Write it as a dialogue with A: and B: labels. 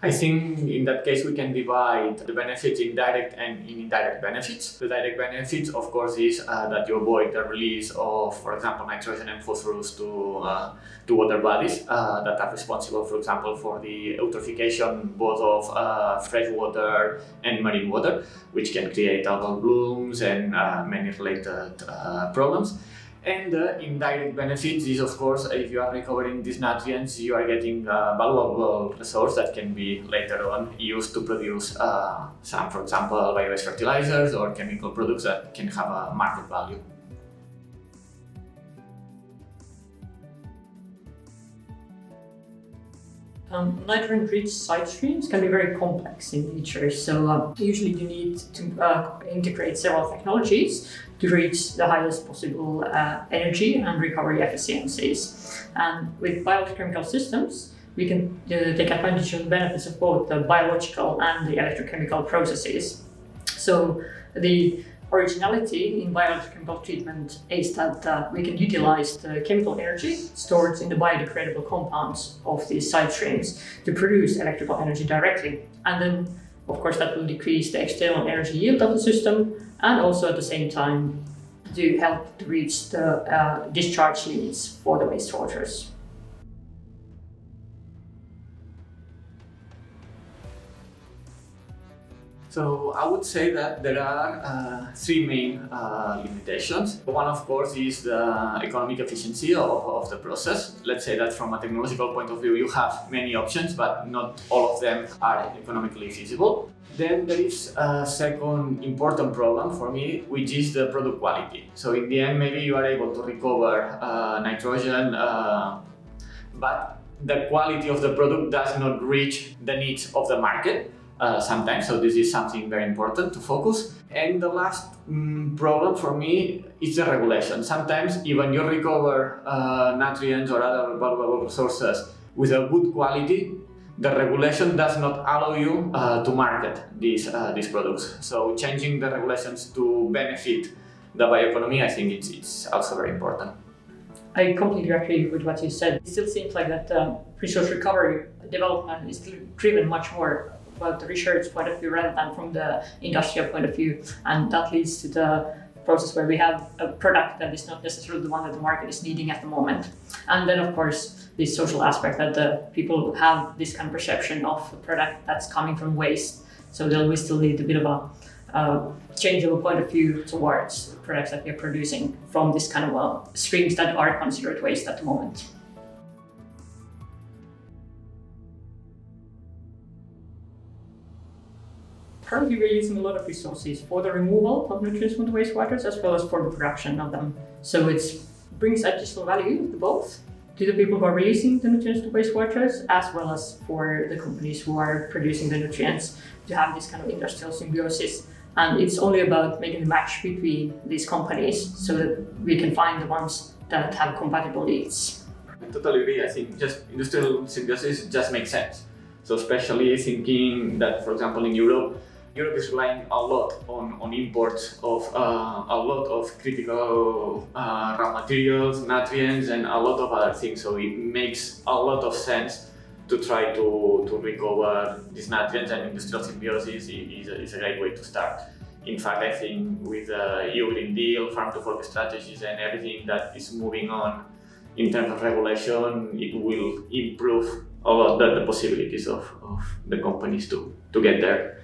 A: I think in that case we can divide the benefits in direct and in indirect benefits. The direct benefits, of course, is that you avoid the release of, for example, nitrogen and phosphorus to water bodies that are responsible, for example, for the eutrophication both of fresh water and marine water, which can create algal blooms and many related problems. And the indirect benefits is, of course, if you are recovering these nutrients, you are getting a valuable resource that can be later on used to produce some, for example, bio-based fertilizers or chemical products that can have a market value.
B: Nitrogen-rich side streams can be very complex in nature, so usually you need to integrate several technologies to reach the highest possible energy and recovery efficiencies. And with bioelectrochemical systems, we can take advantage of the benefits of both the biological and the electrochemical processes. So the originality in bioelectrochemical treatment is that we can utilize the chemical energy stored in the biodegradable compounds of these side streams to produce electrical energy directly. And then, of course, that will decrease the external energy yield of the system and also at the same time to help to reach the discharge limits for the wastewaters.
A: So I would say that there are three main limitations. One, of course, is the economic efficiency of the process. Let's say that from a technological point of view, you have many options, but not all of them are economically feasible. Then there is a second important problem for me, which is the product quality. So in the end, maybe you are able to recover nitrogen, but the quality of the product does not reach the needs of the market. Sometimes, so this is something very important to focus. And the last problem for me is the regulation. Sometimes even you recover nutrients or other valuable resources with a good quality, the regulation does not allow you to market these products. So changing the regulations to benefit the bioeconomy, I think it's also very important.
B: I completely agree with what you said. It still seems like that resource recovery development is still driven much more about the research point of view rather than from the industrial point of view, and that leads to the process where we have a product that is not necessarily the one that the market is needing at the moment. And then, of course, this social aspect that the people have this kind of perception of a product that's coming from waste, so then we still need a bit of a change of a point of view towards products that we are producing from this kind of streams that are considered waste at the moment. Currently, we're using a lot of resources for the removal of nutrients from the wastewaters as well as for the production of them. So it brings additional value to both to the people who are releasing the nutrients to wastewaters as well as for the companies who are producing the nutrients to have this kind of industrial symbiosis. And it's only about making the match between these companies so that we can find the ones that have compatible needs.
A: I totally agree. I think just industrial symbiosis just makes sense. So especially thinking that, for example, in Europe is relying a lot on imports of a lot of critical raw materials, nutrients, and a lot of other things. So it makes a lot of sense to try to recover these nutrients, and industrial symbiosis is a great way to start. In fact, I think with the EU Green Deal, farm to fork strategies, and everything that is moving on in terms of regulation, it will improve a lot the possibilities of the companies to get there.